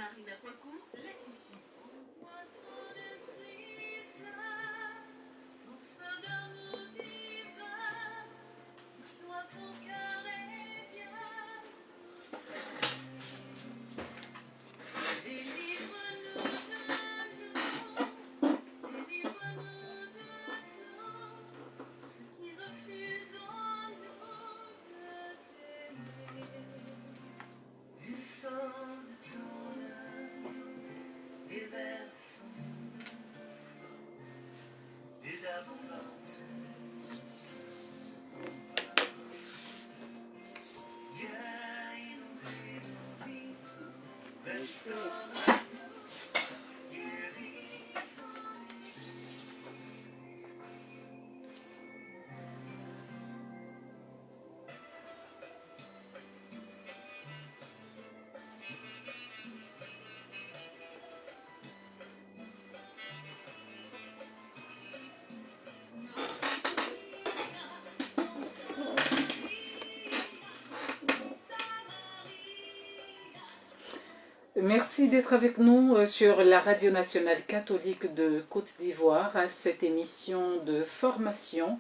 Marina Kwaku, laisse ici. Merci d'être avec nous sur la Radio nationale catholique de Côte d'Ivoire à cette émission de formation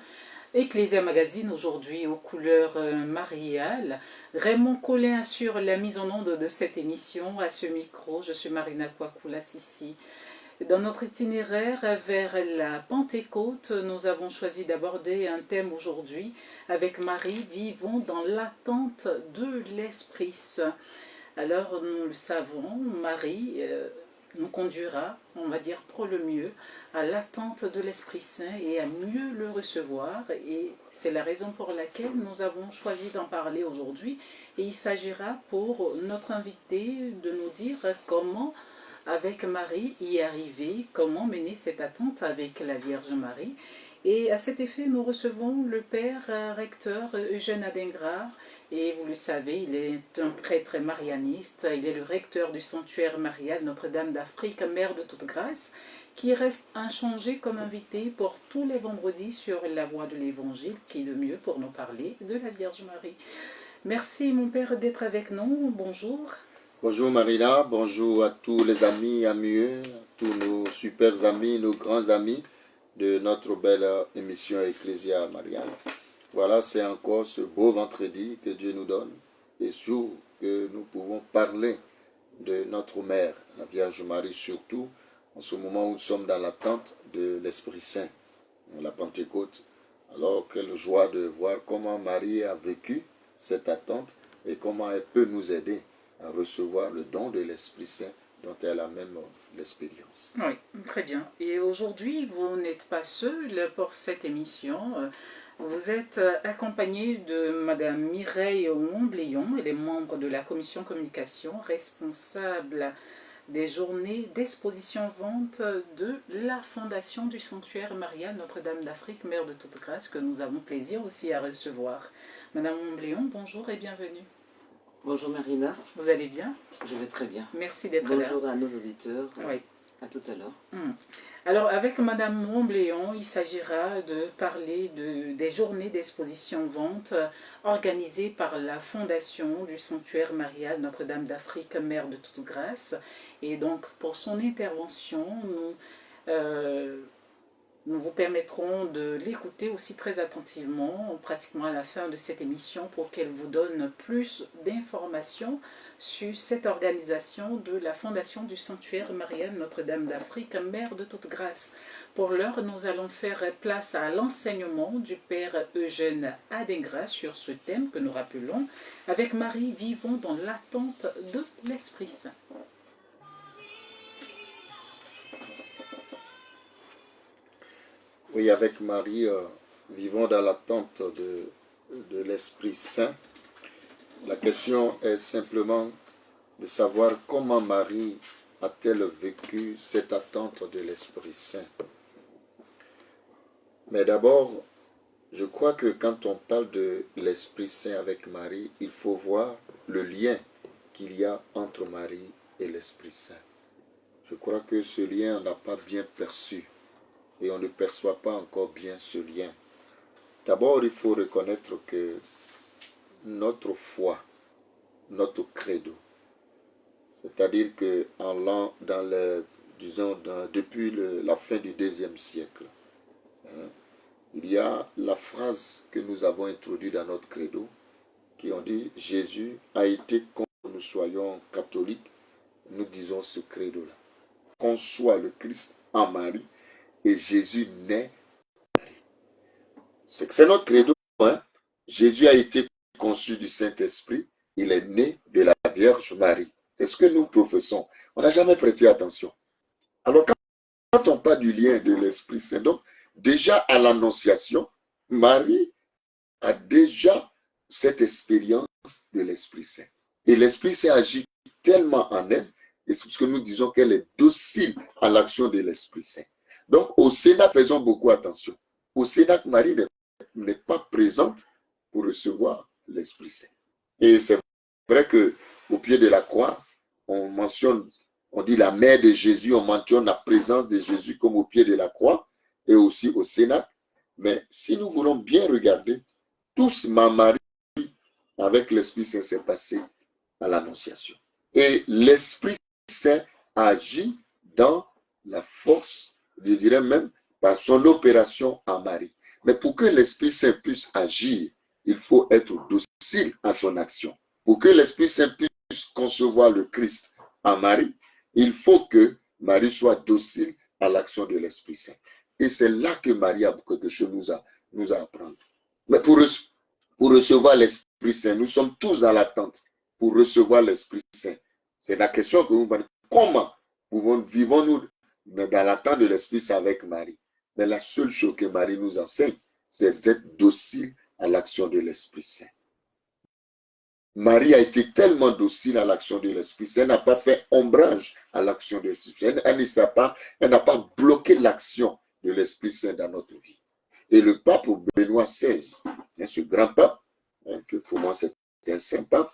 Ecclesia Magazine, aujourd'hui aux couleurs mariales. Raymond Collin assure la mise en onde de cette émission. À ce micro, je suis Marina Kwaku Sissi. Dans notre itinéraire vers la Pentecôte, nous avons choisi d'aborder un thème aujourd'hui avec Marie, vivons dans l'attente de l'Esprit Saint. Alors, nous le savons, Marie nous conduira, on va dire pour le mieux, à l'attente de l'Esprit Saint et à mieux le recevoir. Et c'est la raison pour laquelle nous avons choisi d'en parler aujourd'hui. Et il s'agira pour notre invité de nous dire comment, avec Marie, y arriver, comment mener cette attente avec la Vierge Marie. Et à cet effet, nous recevons le Père recteur Eugène Adingra. Et vous le savez, il est un prêtre marianiste, il est le recteur du sanctuaire marial Notre-Dame d'Afrique, Mère de toute grâce, qui reste inchangé comme invité pour tous les vendredis sur la voie de l'Évangile, qui est de mieux pour nous parler de la Vierge Marie. Merci mon Père d'être avec nous, bonjour. Bonjour Marina, bonjour à tous les amis amieux, tous nos super amis, nos grands amis de notre belle émission Ecclesia Mariale. Voilà, c'est encore ce beau vendredi que Dieu nous donne, et jour que nous pouvons parler de notre mère, la Vierge Marie, surtout en ce moment où nous sommes dans l'attente de l'Esprit Saint, la Pentecôte. Alors, quelle joie de voir comment Marie a vécu cette attente et comment elle peut nous aider à recevoir le don de l'Esprit Saint dont elle a même l'expérience. Oui, très bien. Et aujourd'hui, vous n'êtes pas seul pour cette émission. Vous êtes accompagné de Madame Mireille Montbléon, elle est membre de la commission communication, responsable des journées d'exposition-vente de la Fondation du Sanctuaire marial Notre-Dame d'Afrique, Mère de toute grâce, que nous avons plaisir aussi à recevoir. Madame Montbléon, bonjour et bienvenue. Bonjour Marina. Vous allez bien? Je vais très bien. Merci d'être là. Bonjour à nos auditeurs. Oui. À tout à l'heure. Alors, avec Madame Montbléon, il s'agira de parler des journées d'exposition-vente organisées par la Fondation du Sanctuaire marial Notre-Dame d'Afrique, Mère de toute grâce. Et donc, pour son intervention, nous vous permettrons de l'écouter aussi très attentivement, pratiquement à la fin de cette émission, pour qu'elle vous donne plus d'informations sur cette organisation de la Fondation du Sanctuaire marial Notre-Dame d'Afrique, Mère de toute grâce. Pour l'heure, nous allons faire place à l'enseignement du Père Eugène Adingra sur ce thème que nous rappelons. Avec Marie, vivons dans l'attente de l'Esprit Saint. Oui, avec Marie, vivons dans l'attente de l'Esprit Saint. La question est simplement de savoir comment Marie a-t-elle vécu cette attente de l'Esprit Saint. Mais d'abord, je crois que quand on parle de l'Esprit Saint avec Marie, il faut voir le lien qu'il y a entre Marie et l'Esprit Saint. Je crois que ce lien, on n'a pas bien perçu et on ne perçoit pas encore bien ce lien. D'abord, il faut reconnaître que notre foi, notre credo, C'est-à-dire que depuis la fin du IIe siècle, hein, il y a la phrase que nous avons introduite dans notre credo, qui ont dit Jésus a été, quand nous soyons catholiques, nous disons ce credo-là. Conçoit le Christ en Marie et Jésus naît en Marie. C'est notre credo. Hein? Jésus a été conçu du Saint-Esprit, il est né de la Vierge Marie. C'est ce que nous professons. On n'a jamais prêté attention. Alors quand on parle du lien de l'Esprit Saint, donc déjà à l'Annonciation, Marie a déjà cette expérience de l'Esprit Saint. Et l'Esprit Saint agit tellement en elle, et c'est ce que nous disons qu'elle est docile à l'action de l'Esprit Saint. Donc au Sénat, faisons beaucoup attention. Au Sénat, Marie n'est pas présente pour recevoir l'Esprit Saint. Et c'est vrai qu'au pied de la croix, on dit la mère de Jésus, on mentionne la présence de Jésus comme au pied de la croix et aussi au Sénat. Mais si nous voulons bien regarder, tous ma Marie avec l'Esprit Saint s'est passé à l'Annonciation. Et l'Esprit Saint agit dans la force, je dirais même, par son opération en Marie. Mais pour que l'Esprit Saint puisse agir, il faut être docile à son action. Pour que l'Esprit Saint puisse concevoir le Christ en Marie, il faut que Marie soit docile à l'action de l'Esprit Saint. Et c'est là que Marie a quelque chose nous a à apprendre. Mais pour recevoir l'Esprit Saint, nous sommes tous en l'attente pour recevoir l'Esprit Saint. C'est la question que vous me posez. Comment vivons-nous dans l'attente de l'Esprit Saint avec Marie? Mais la seule chose que Marie nous enseigne, c'est d'être docile à l'action de l'Esprit Saint. Marie a été tellement docile à l'action de l'Esprit Saint, elle n'a pas fait ombrage à l'action de l'Esprit Saint, elle n'a pas bloqué l'action de l'Esprit Saint dans notre vie. Et le pape Benoît XVI, ce grand pape, que pour moi c'est un saint pape,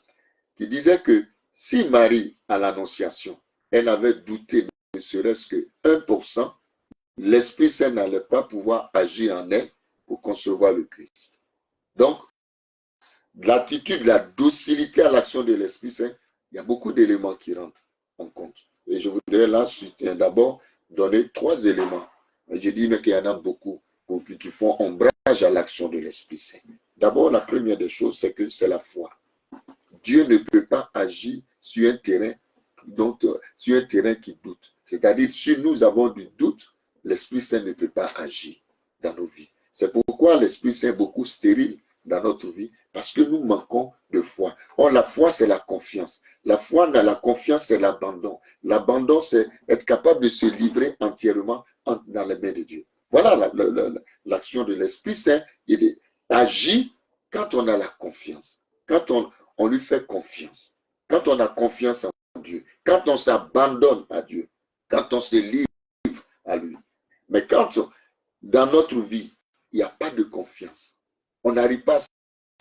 qui disait que si Marie, à l'Annonciation, elle avait douté ne serait-ce que 1%, l'Esprit Saint n'allait pas pouvoir agir en elle pour concevoir le Christ. Donc, l'attitude, la docilité à l'action de l'Esprit Saint, il y a beaucoup d'éléments qui rentrent en compte. Et je voudrais là, d'abord, donner 3 éléments. J'ai dit qu'il y en a beaucoup qui font ombrage à l'action de l'Esprit Saint. D'abord, la première des choses, c'est que c'est la foi. Dieu ne peut pas agir sur un terrain qui doute. C'est-à-dire, si nous avons du doute, l'Esprit Saint ne peut pas agir dans nos vies. C'est pourquoi l'Esprit Saint est beaucoup stérile dans notre vie, parce que nous manquons de foi. Or, la foi, c'est la confiance. La confiance, c'est l'abandon. L'abandon, c'est être capable de se livrer entièrement dans les mains de Dieu. Voilà l'action de l'Esprit Saint. Il agit quand on a la confiance, quand on lui fait confiance, quand on a confiance en Dieu, quand on s'abandonne à Dieu, quand on se livre à lui. Mais quand dans notre vie, il n'y a pas de confiance, on n'arrive pas à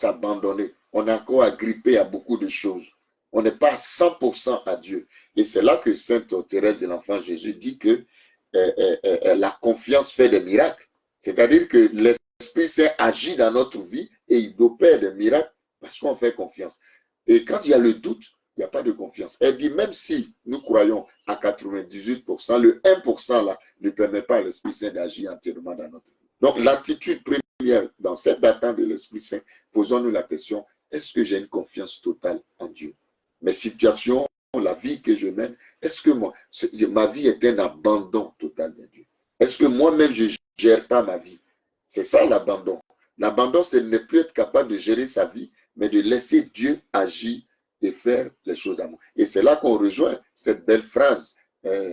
s'abandonner, on est encore agrippé à beaucoup de choses, on n'est pas à 100% à Dieu. Et c'est là que Sainte Thérèse de l'Enfant Jésus dit que la confiance fait des miracles. C'est-à-dire que l'Esprit Saint agit dans notre vie et il opère des miracles parce qu'on fait confiance. Et quand il y a le doute, il n'y a pas de confiance. Elle dit, même si nous croyons à 98%, le 1% là ne permet pas à l'Esprit Saint d'agir entièrement dans notre vie. Donc, l'attitude première dans cette attente de l'Esprit Saint, posons-nous la question, est-ce que j'ai une confiance totale en Dieu? Mes situations, la vie que je mène, est-ce que ma vie est un abandon total de Dieu? Est-ce que moi-même, je ne gère pas ma vie? C'est ça l'abandon. L'abandon, c'est de ne plus être capable de gérer sa vie, mais de laisser Dieu agir et faire les choses à moi. Et c'est là qu'on rejoint cette belle phrase,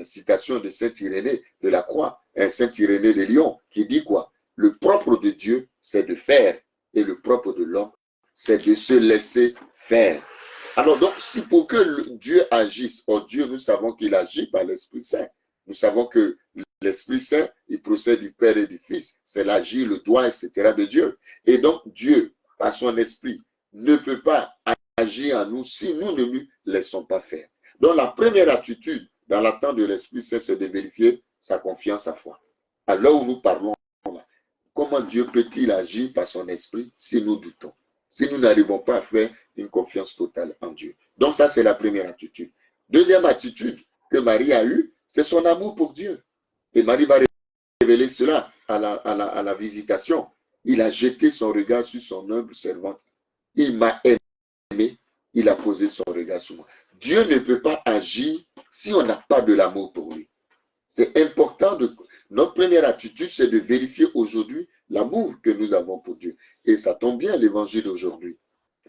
citation de Saint Irénée de la Croix, Saint Irénée de Lyon, qui dit quoi? Le propre de Dieu, c'est de faire, et le propre de l'homme, c'est de se laisser faire. Alors donc, si pour que Dieu agisse, Dieu, nous savons qu'il agit par l'Esprit Saint. Nous savons que l'Esprit Saint, il procède du Père et du Fils. C'est l'agir, le droit, etc. de Dieu. Et donc, Dieu, par son Esprit, ne peut pas agir en nous si nous ne lui laissons pas faire. Donc, la première attitude dans l'attente de l'Esprit Saint, c'est de vérifier sa confiance, sa foi. À l'heure où nous parlons, comment Dieu peut-il agir par son Esprit si nous doutons, si nous n'arrivons pas à faire une confiance totale en Dieu? Donc, ça, c'est la première attitude. Deuxième attitude que Marie a eue, c'est son amour pour Dieu. Et Marie va révéler cela à la visitation. Il a jeté son regard sur son humble servante. Il m'a aimé, il a posé son regard sur moi. Dieu ne peut pas agir si on n'a pas de l'amour pour lui. C'est important. Notre première attitude, c'est de vérifier aujourd'hui l'amour que nous avons pour Dieu. Et ça tombe bien, l'évangile d'aujourd'hui.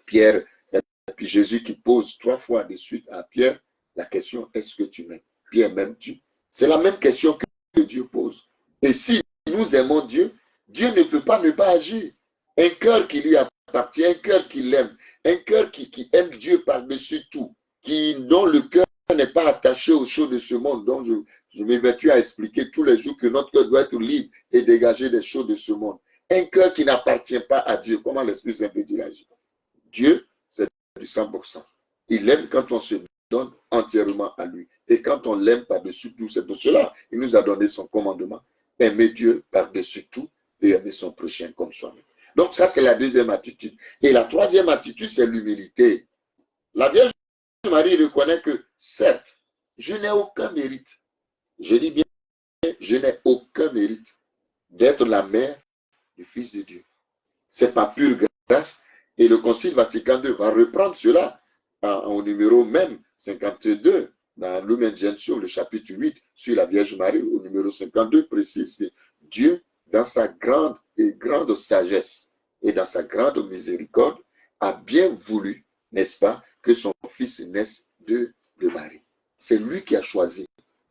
Pierre, et puis Jésus qui pose 3 fois de suite à Pierre la question, est-ce que tu m'aimes? Pierre, m'aimes-tu? C'est la même question que Dieu pose. Et si nous aimons Dieu, Dieu ne peut pas ne pas agir. Un cœur qui lui appartient, un cœur qui l'aime, un cœur qui aime Dieu par-dessus tout, dont le cœur n'est pas attaché aux choses de ce monde, dont je m'évertue à expliquer tous les jours que notre cœur doit être libre et dégagé des choses de ce monde. Un cœur qui n'appartient pas à Dieu. Comment l'Esprit Saint peut dire Dieu, c'est du 100%. Il aime quand on se donne entièrement à lui. Et quand on l'aime par-dessus tout, c'est pour cela qu'il nous a donné son commandement. Aimer Dieu par-dessus tout et aimer son prochain comme soi-même. Donc ça, c'est la deuxième attitude. Et la troisième attitude, c'est l'humilité. La Vierge Marie reconnaît que, certes, je n'ai aucun mérite. Je dis bien, je n'ai aucun mérite d'être la mère du Fils de Dieu. Ce n'est pas pure grâce. Et le Concile Vatican II va reprendre cela au numéro même 52 dans Lumen Gentium, le chapitre 8 sur la Vierge Marie, au numéro 52, précise que Dieu, dans sa grande sagesse et dans sa grande miséricorde, a bien voulu, n'est-ce pas, que son fils naisse de Marie. C'est lui qui a choisi.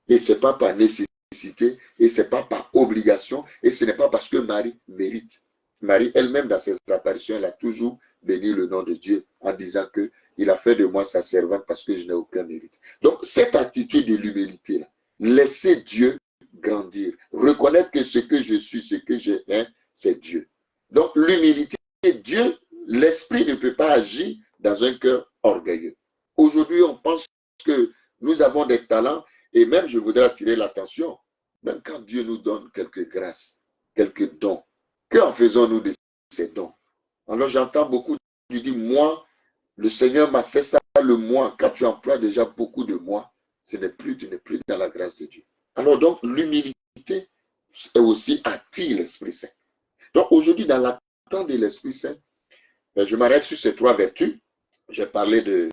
Et ce n'est pas par nécessité, et ce n'est pas par obligation, et ce n'est pas parce que Marie mérite. Marie elle-même, dans ses apparitions, elle a toujours béni le nom de Dieu en disant que il a fait de moi sa servante parce que je n'ai aucun mérite. Donc, cette attitude de l'humilité, laisser Dieu grandir, reconnaître que ce que je suis, ce que j'ai, c'est Dieu. Donc, l'humilité, Dieu, l'esprit ne peut pas agir dans un cœur orgueilleux. Aujourd'hui, on pense que nous avons des talents et même, je voudrais attirer l'attention, même quand Dieu nous donne quelques grâces, quelques dons, qu'en faisons-nous de ces dons? Alors, j'entends beaucoup, tu dis, moi, le Seigneur m'a fait ça le moi. Quand tu emploies déjà beaucoup de moi, tu n'es plus dans la grâce de Dieu. Alors donc, l'humilité est aussi attire l'Esprit Saint. Donc aujourd'hui, dans l'attente de l'Esprit Saint, je m'arrête sur ces 3 vertus. J'ai parlé de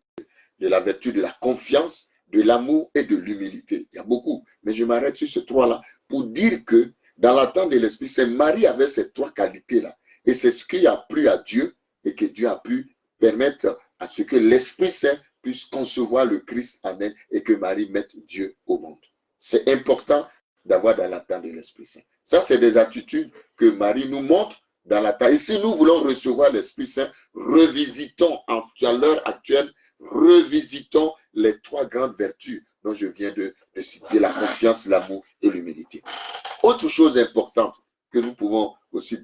la vertu de la confiance, de l'amour et de l'humilité. Il y a beaucoup, mais je m'arrête sur ces 3-là pour dire que dans l'attente de l'Esprit Saint, Marie avait ces 3 qualités-là. Et c'est ce qui a plu à Dieu et que Dieu a pu permettre à ce que l'Esprit Saint puisse concevoir le Christ en elle et que Marie mette Dieu au monde. C'est important d'avoir dans l'attente de l'Esprit Saint. Ça, c'est des attitudes que Marie nous montre dans l'attente. Et si nous voulons recevoir l'Esprit Saint, revisitons à l'heure actuelle, revisitons les 3 grandes vertus dont je viens de citer, la confiance, l'amour et l'humilité. Autre chose importante que nous pouvons aussi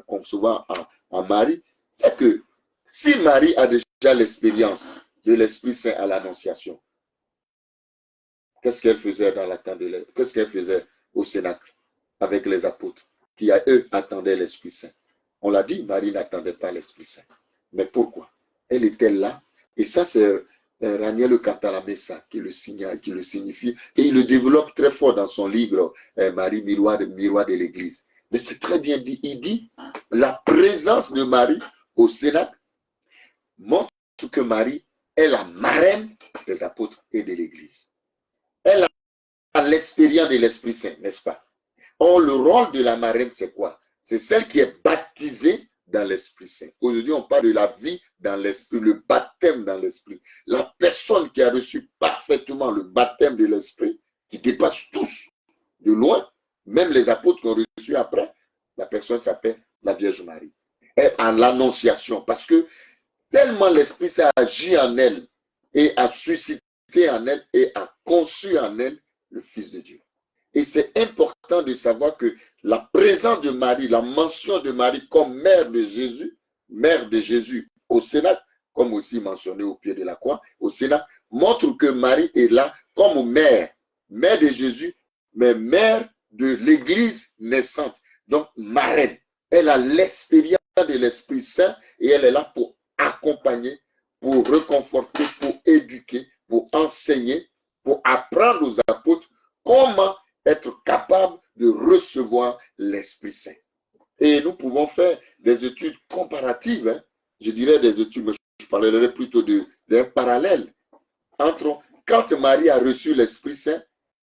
concevoir en Marie, c'est que si Marie a déjà l'expérience de l'Esprit Saint à l'Annonciation, qu'est-ce qu'elle faisait dans l'attente de qu'est-ce qu'elle faisait au Cénacle avec les apôtres qui, eux, attendaient l'Esprit Saint? On l'a dit, Marie n'attendait pas l'Esprit Saint. Mais pourquoi? Elle était là. Et ça, c'est Raniel Cantalamessa qui le signifie. Et il le développe très fort dans son livre Marie, miroir de l'Église. Mais c'est très bien dit. Il dit, la présence de Marie au Cénacle montre que Marie est la marraine des apôtres et de l'Église. Elle a l'expérience de l'Esprit Saint, n'est-ce pas? Or, le rôle de la marraine, c'est quoi? C'est celle qui est baptisée dans l'Esprit Saint. Aujourd'hui, on parle de la vie dans l'Esprit, le baptême dans l'Esprit. La personne qui a reçu parfaitement le baptême de l'Esprit, qui dépasse tous de loin, même les apôtres qui ont reçu après, la personne s'appelle la Vierge Marie. Et à l'Annonciation, parce que tellement l'Esprit Saint a agi en elle et a suscité en elle et a conçu en elle le Fils de Dieu. Et c'est important de savoir que la présence de Marie, la mention de Marie comme mère de Jésus au Cénacle, comme aussi mentionné au pied de la croix, au Cénacle, montre que Marie est là comme mère de Jésus, mais mère de l'Église naissante. Donc, marraine. Elle a l'expérience de l'Esprit Saint et elle est là pour accompagner, pour reconforter, pour éduquer, pour enseigner pour apprendre aux apôtres comment être capable de recevoir l'Esprit Saint. Et nous pouvons faire des études comparatives, hein. Je dirais des études, mais je parlerai plutôt d'un parallèle entre quand Marie a reçu l'Esprit Saint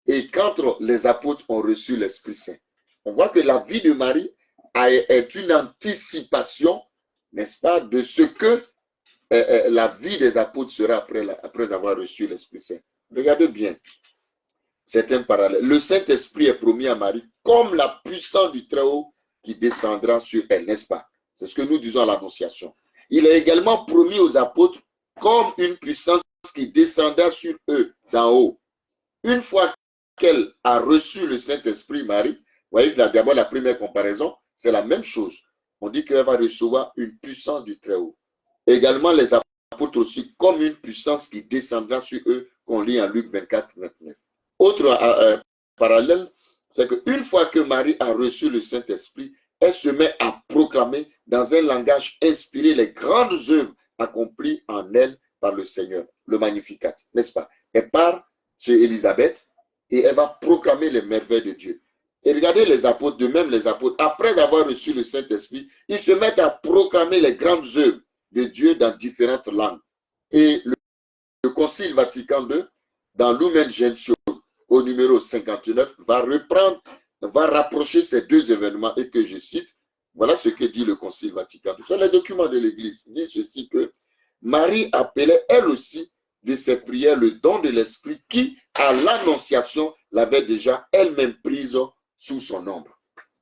et quand les apôtres ont reçu l'Esprit Saint. On voit que la vie de Marie est une anticipation, n'est-ce pas, de ce que la vie des apôtres sera après avoir reçu l'Esprit Saint. Regardez bien, c'est un parallèle. Le Saint-Esprit est promis à Marie comme la puissance du Très-Haut qui descendra sur elle, n'est-ce pas? C'est ce que nous disons à l'Annonciation. Il est également promis aux apôtres comme une puissance qui descendra sur eux d'en haut. Une fois qu'elle a reçu le Saint-Esprit, Marie, vous voyez, d'abord la première comparaison, c'est la même chose. On dit qu'elle va recevoir une puissance du Très-Haut. Également les apôtres aussi comme une puissance qui descendra sur eux, qu'on lit en Luc 24, 29. Autre parallèle, c'est qu'une fois que Marie a reçu le Saint-Esprit, elle se met à proclamer dans un langage inspiré les grandes œuvres accomplies en elle par le Seigneur, le Magnificat, n'est-ce pas? Elle part chez Élisabeth et elle va proclamer les merveilles de Dieu. Et regardez les apôtres, de même les apôtres, après avoir reçu le Saint-Esprit, ils se mettent à proclamer les grandes œuvres de Dieu dans différentes langues. Et le Concile Vatican II, dans Lumen Gentium, au numéro 59, va rapprocher ces deux événements et que je cite, voilà ce que dit le Concile Vatican II. Sur les documents de l'Église, il dit ceci que Marie appelait elle aussi de ses prières le don de l'Esprit qui, à l'Annonciation, l'avait déjà elle-même prise sous son ombre.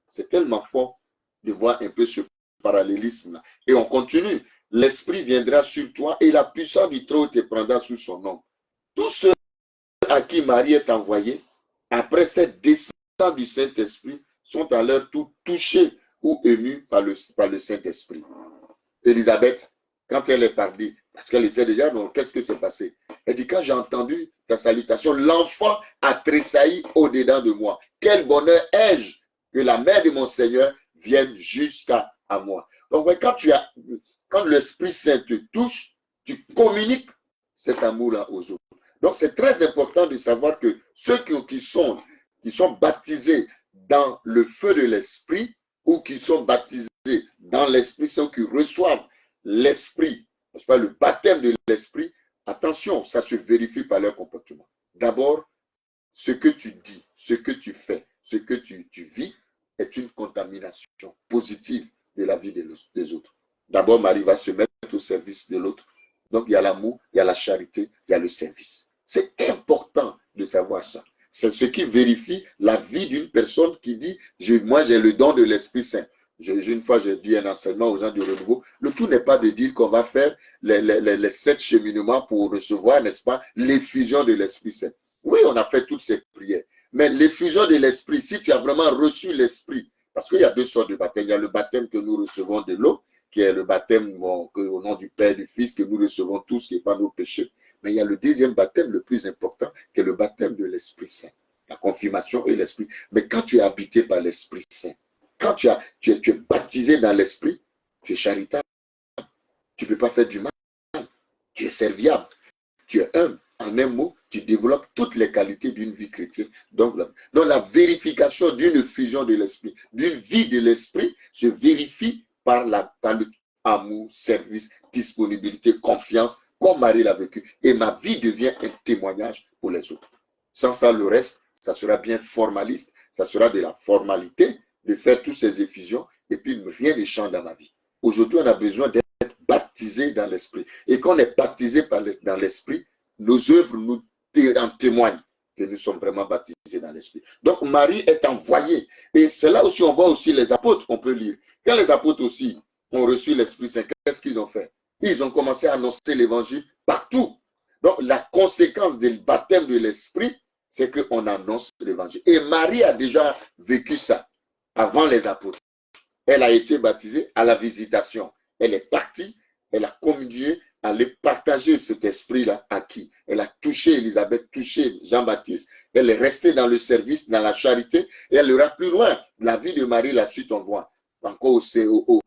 C'est tellement fort de voir un peu ce parallélisme-là. Et on continue. L'Esprit viendra sur toi et la puissance du Très-Haut te prendra sous son ombre. Tous ceux à qui Marie est envoyée, après cette descente du Saint-Esprit, sont à leur tour touchés ou émus par le Saint-Esprit. Élisabeth, quand elle est partie, parce qu'elle était déjà, donc qu'est-ce qui s'est passé? Elle dit, quand j'ai entendu ta salutation, l'enfant a tressailli au-dedans de moi. Quel bonheur ai-je que la mère de mon Seigneur vienne jusqu'à moi. Donc, quand l'Esprit Saint te touche, tu communiques cet amour-là aux autres. Donc, c'est très important de savoir que ceux qui sont baptisés dans le feu de l'Esprit ou qui sont baptisés dans l'Esprit, ceux qui reçoivent l'Esprit, le baptême de l'Esprit, attention, ça se vérifie par leur comportement. D'abord, ce que tu dis, ce que tu fais, ce que tu vis est une contamination positive de la vie des autres. D'abord, Marie va se mettre au service de l'autre. Donc, il y a l'amour, il y a la charité, il y a le service. C'est important de savoir ça. C'est ce qui vérifie la vie d'une personne qui dit, moi j'ai le don de l'Esprit Saint. Une fois, j'ai dit un enseignement aux gens du renouveau. Le tout n'est pas de dire qu'on va faire les 7 cheminements pour recevoir, n'est-ce pas, l'effusion de l'Esprit Saint. Oui, on a fait toutes ces prières. Mais l'effusion de l'Esprit, si tu as vraiment reçu l'Esprit, parce qu'il y a deux sortes de baptême. Il y a le baptême que nous recevons de l'eau, qui est le baptême au nom du Père, du Fils, que nous recevons tous, qui efface nos péchés. Mais il y a le deuxième baptême, le plus important, qui est le baptême de l'Esprit Saint. La confirmation et l'Esprit. Mais quand tu es habité par l'Esprit Saint, quand tu es baptisé dans l'Esprit, tu es charitable. Tu ne peux pas faire du mal. Tu es serviable. Tu es humble. En un mot, tu développes toutes les qualités d'une vie chrétienne. Donc la vérification d'une fusion de l'Esprit, d'une vie de l'Esprit, se vérifie par le amour, service, disponibilité, confiance, comme Marie l'a vécu. Et ma vie devient un témoignage pour les autres. Sans ça, le reste, ça sera bien formaliste, ça sera de la formalité de faire toutes ces effusions et puis rien ne change dans ma vie. Aujourd'hui, on a besoin d'être baptisé dans l'Esprit. Et quand on est baptisé dans l'Esprit, nos œuvres nous en témoignent que nous sommes vraiment baptisés dans l'Esprit. Donc, Marie est envoyée. Et c'est là aussi, on voit aussi les apôtres, on peut lire. Quand les apôtres aussi ont reçu l'Esprit Saint, qu'est-ce qu'ils ont fait? Ils ont commencé à annoncer l'Évangile partout. Donc, la conséquence du baptême de l'Esprit, c'est qu'on annonce l'Évangile. Et Marie a déjà vécu ça avant les apôtres. Elle a été baptisée à la visitation. Elle est partie, elle a communié, elle a partagé cet esprit-là à qui? Elle a touché Élisabeth, touché Jean-Baptiste. Elle est restée dans le service, dans la charité, et elle ira plus loin. La vie de Marie, la suite, on voit encore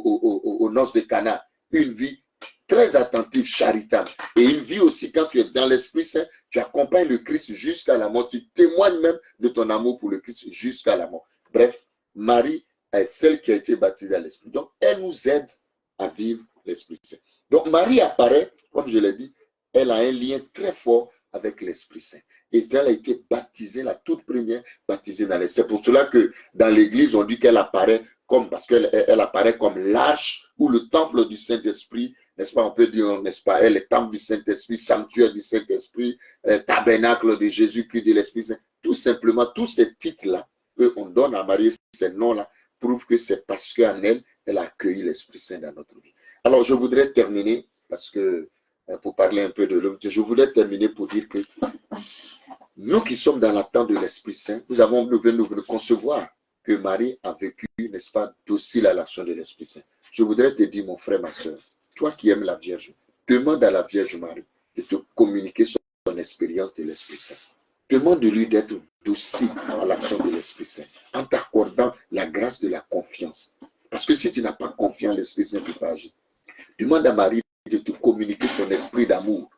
aux noces de Cana. Une vie très attentive, charitable. Et une vie aussi, quand tu es dans l'Esprit Saint, Tu accompagnes le Christ jusqu'à la mort. Tu témoignes même de ton amour pour le Christ jusqu'à la mort. Bref, Marie est celle qui a été baptisée à l'Esprit. Donc, elle nous aide à vivre l'Esprit Saint. Donc, Marie apparaît, comme je l'ai dit, elle a un lien très fort avec l'Esprit Saint. Et elle a été baptisée, la toute première baptisée dans l'Esprit. C'est pour cela que dans l'Église, on dit qu'elle apparaît comme, parce qu'elle apparaît comme l'arche ou le temple du Saint-Esprit, n'est-ce pas? On peut dire, n'est-ce pas? Elle est temple du Saint-Esprit, sanctuaire du Saint-Esprit, tabernacle de Jésus-Christ, de l'Esprit Saint. Tout simplement, tous ces titres-là qu'on donne à Marie, ces noms-là, prouvent que c'est parce qu'en elle, elle a accueilli l'Esprit Saint dans notre vie. Alors, je voudrais terminer, parce que, pour parler un peu de l'homme, je voudrais terminer pour dire que nous qui sommes dans l'attente de l'Esprit Saint, nous venons de concevoir que Marie a vécu, n'est-ce pas, docile à l'action de l'Esprit Saint. Je voudrais te dire, mon frère, ma soeur, toi qui aimes la Vierge, demande à la Vierge Marie de te communiquer son expérience de l'Esprit Saint. Demande-lui d'être docile à l'action de l'Esprit Saint, en t'accordant la grâce de la confiance. Parce que si tu n'as pas confiance, l'Esprit Saint ne peut pas agir. Demande à Marie de te communiquer son esprit d'amour,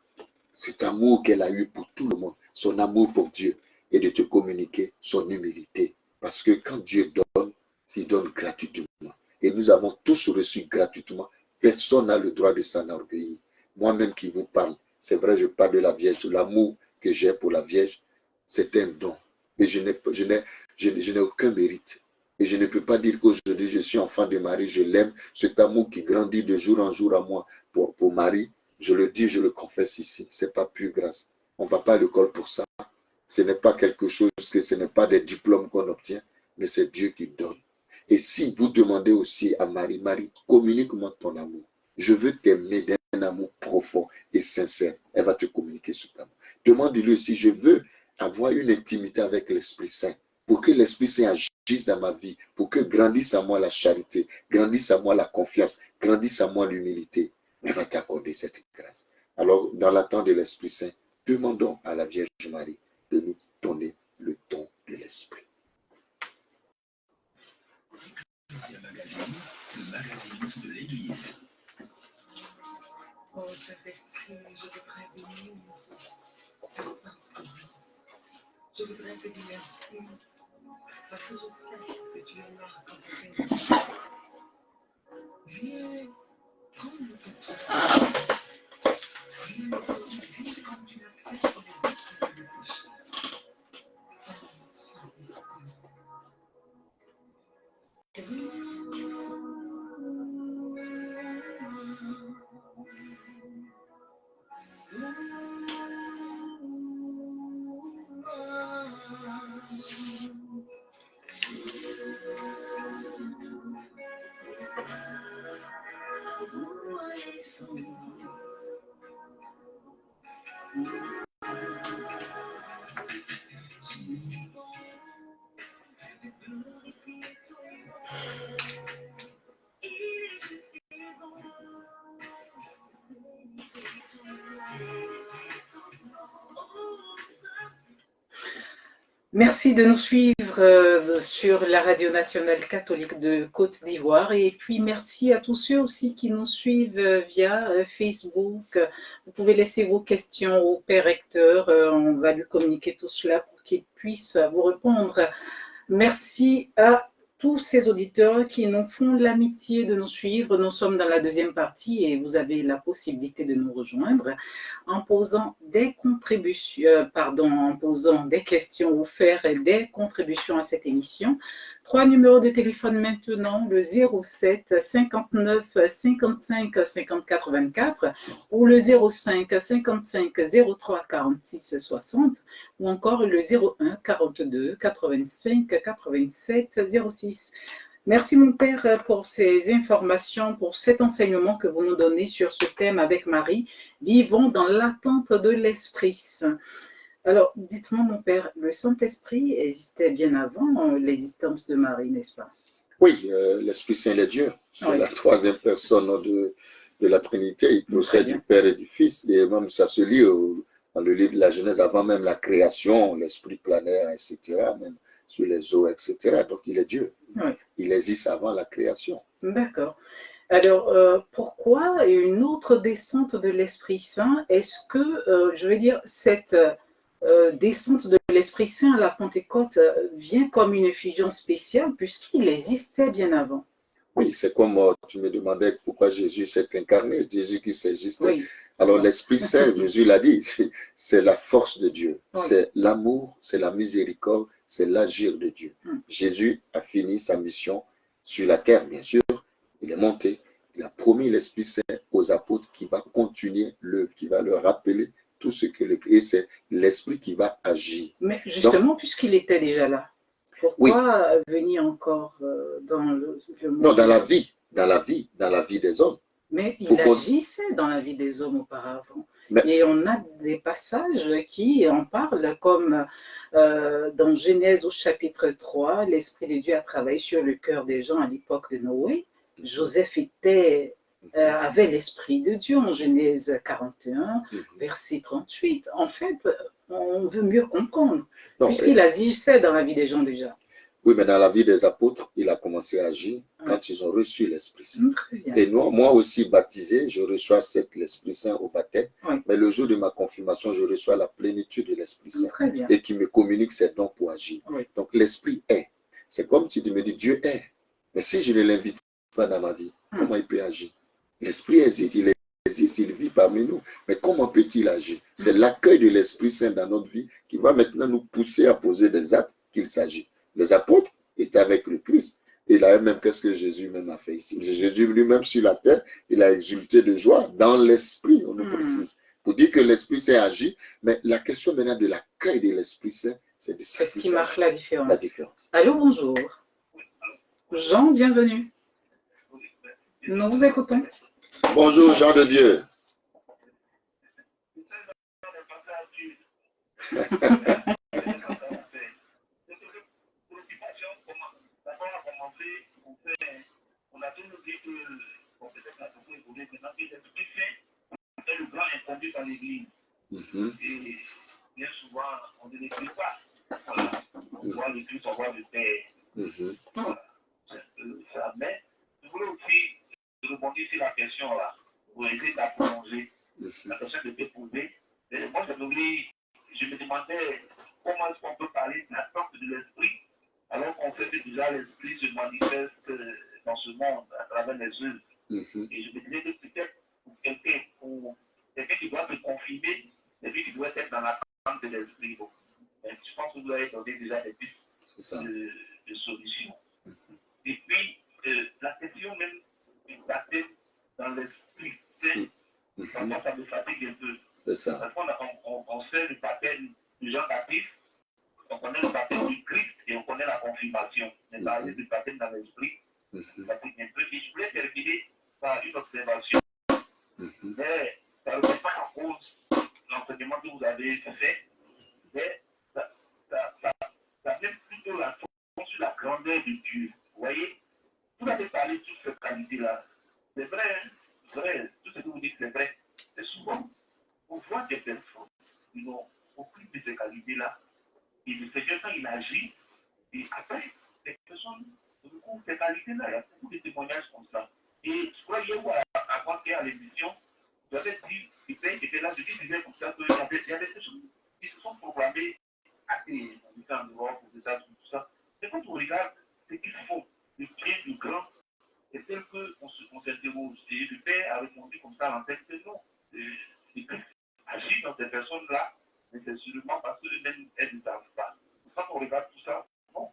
cet amour qu'elle a eu pour tout le monde, son amour pour Dieu, et de te communiquer son humilité. Parce que quand Dieu donne, il donne gratuitement. Et nous avons tous reçu gratuitement. Personne n'a le droit de s'enorgueillir. Moi-même qui vous parle, c'est vrai, je parle de la Vierge, l'amour que j'ai pour la Vierge, c'est un don. Et je n'ai aucun mérite. Et je ne peux pas dire qu'aujourd'hui je suis enfant de Marie, je l'aime. Cet amour qui grandit de jour en jour à moi pour Marie, je le dis, je le confesse ici. Ce n'est pas pure grâce. On ne va pas à l'école pour ça. Ce n'est pas quelque chose ce n'est pas des diplômes qu'on obtient, mais c'est Dieu qui donne. Et si vous demandez aussi à Marie, Marie, communique-moi ton amour. Je veux t'aimer d'un amour profond et sincère. Elle va te communiquer cet amour. Demande-lui aussi, je veux avoir une intimité avec l'Esprit Saint, pour que l'Esprit Saint agisse dans ma vie, pour que grandisse à moi la charité, grandisse à moi la confiance, grandisse à moi l'humilité. Elle va t'accorder cette grâce. Alors, dans l'attente de l'Esprit Saint, demandons à la Vierge Marie de nous donner le don de l'Esprit. Le magazine de l'Église. Oh Saint-Esprit, je voudrais venir ta sainte présence. Je voudrais te dire merci parce que je sais que tu es là quand tu es là. Viens prendre ton temps. Viens me conduire comme tu l'as fait pour les autres de sécher. Oh Saint-Esprit. Merci de nous suivre sur la Radio Nationale Catholique de Côte d'Ivoire et puis merci à tous ceux aussi qui nous suivent via Facebook. Vous pouvez laisser vos questions au Père Recteur, on va lui communiquer tout cela pour qu'il puisse vous répondre. Merci à tous ces auditeurs qui nous font l'amitié de nous suivre. Nous sommes dans la deuxième partie et vous avez la possibilité de nous rejoindre en posant des contributions, en posant des questions ou faire des contributions à cette émission. 3 numéros de téléphone maintenant, le 07 59 55 54 24 ou le 05 55 03 46 60 ou encore le 01 42 85 87 06. Merci mon Père pour ces informations, pour cet enseignement que vous nous donnez sur ce thème avec Marie. Vivons dans l'attente de l'Esprit Saint. Alors, dites-moi mon Père, le Saint-Esprit existait bien avant l'existence de Marie, n'est-ce pas? Oui, l'Esprit Saint est Dieu. C'est la troisième personne de la Trinité. Il procède du Père et du Fils. Et même ça se lit dans le livre de la Genèse, avant même la création, l'Esprit planaire, etc., même sur les eaux, etc. Donc, il est Dieu. Oui. Il existe avant la création. D'accord. Alors, pourquoi une autre descente de l'Esprit Saint? Est-ce que, je veux dire, cette descente de l'Esprit Saint à la Pentecôte vient comme une effusion spéciale puisqu'il existait bien avant. Oui, c'est comme tu me demandais pourquoi Jésus s'est incarné, Jésus qui s'existait. Oui. Alors l'Esprit Saint, Jésus l'a dit, c'est la force de Dieu, Oui. c'est l'amour, c'est la miséricorde, c'est l'agir de Dieu. Mm. Jésus a fini sa mission sur la terre, bien sûr. Il est monté, il a promis l'Esprit Saint aux apôtres qui va continuer l'œuvre, qui va leur rappeler tout ce que et c'est l'Esprit qui va agir. Mais justement, puisqu'il était déjà là, pourquoi venir encore dans le monde? Non, dans la vie des hommes. Mais il agissait dans la vie des hommes auparavant. Et on a des passages qui en parlent, comme dans Genèse au chapitre 3, l'Esprit de Dieu a travaillé sur le cœur des gens à l'époque de Noé. Joseph avait l'Esprit de Dieu en Genèse 41, verset 38. En fait, on veut mieux comprendre, puisqu'il agissait dans la vie des gens déjà. Oui, mais dans la vie des apôtres, il a commencé à agir quand ils ont reçu l'Esprit Saint. Et moi aussi baptisé, je reçois l'Esprit Saint au baptême. Oui. Mais le jour de ma confirmation, je reçois la plénitude de l'Esprit Saint. Très bien. Et qui me communique ses dons pour agir. Oui. Donc l'Esprit est. C'est comme si tu me dis Dieu est. Mais si je ne l'invite pas dans ma vie, comment il peut agir? L'Esprit existe, il vit parmi nous. Mais comment peut-il agir? C'est l'accueil de l'Esprit Saint dans notre vie qui va maintenant nous pousser à poser des actes qu'il s'agit. Les apôtres étaient avec le Christ. Et là même, qu'est-ce que Jésus même a fait ici? Jésus lui-même sur la terre, il a exulté de joie dans l'Esprit, on nous précise. Pour dire que l'Esprit Saint agit, mais la question maintenant de l'accueil de l'Esprit Saint, c'est de ça. Qu'est-ce qui marque la différence? La différence. Allô, bonjour. Jean, bienvenue. Nous vous écoutons. Bonjour, Jean de Dieu. On a toujours dit que, bon, peut-être la personne évolue maintenant, que l'Esprit Saint est le grand inconnu dans l'Église. Et bien souvent, on ne l'écrit pas. Voilà. On voit le Christ, on voit le Père. Voilà. Ça. Mais je voulais aussi rebondir sur la question là, pour essayer de la prolonger. La question que tu posée. Moi, je me demandais comment est-ce qu'on peut parler de l'attente de l'Esprit, alors qu'on sait que déjà l'Esprit se manifeste dans ce monde à travers les œuvres. Et je me disais que peut-être pour quelqu'un qui doit se confirmer, et puis qui doit être dans l'attente de l'Esprit. Bon. Je pense que vous avez donné déjà des pistes de solutions. Et puis, la question même du baptême dans l'Esprit, ça me fatigue un peu. C'est ça. Parce qu'on sait le baptême de Jean-Baptiste, on connaît le baptême du Christ et on connaît la confirmation. Mais parler du baptême dans l'Esprit, ça fatigue un peu. Et je voulais terminer par une observation. Mais ça ne remet pas en cause l'enseignement que vous avez fait, mais ça met plutôt la force sur la grandeur de Dieu. Vous voyez, vous avez parlé de toutes ces qualités-là. C'est vrai, tout ce que vous dites, c'est vrai. Et souvent, on voit des personnes qui n'ont aucune de ces qualités-là. Et le Seigneur, quand il agit, et après, les personnes recouvrent ces qualités-là. Il y a beaucoup de témoignages comme ça. Et je crois hier ou avant qu'il y ait à l'émission, j'avais dit, était là, je disais comme ça, qu'il y a des personnes qui se sont proclamées athées, on dit en Europe, aux États-Unis, tout ça. Mais quand on regarde ce qu'ils font, le bien, le grand, c'est tel qu'on s'interroge. Et le Père a répondu comme ça en texte, non. Le Christ agit dans ces personnes-là, mais c'est sûrement parce qu'elles-mêmes, elles ne savent pas. Quand on regarde tout ça, bon,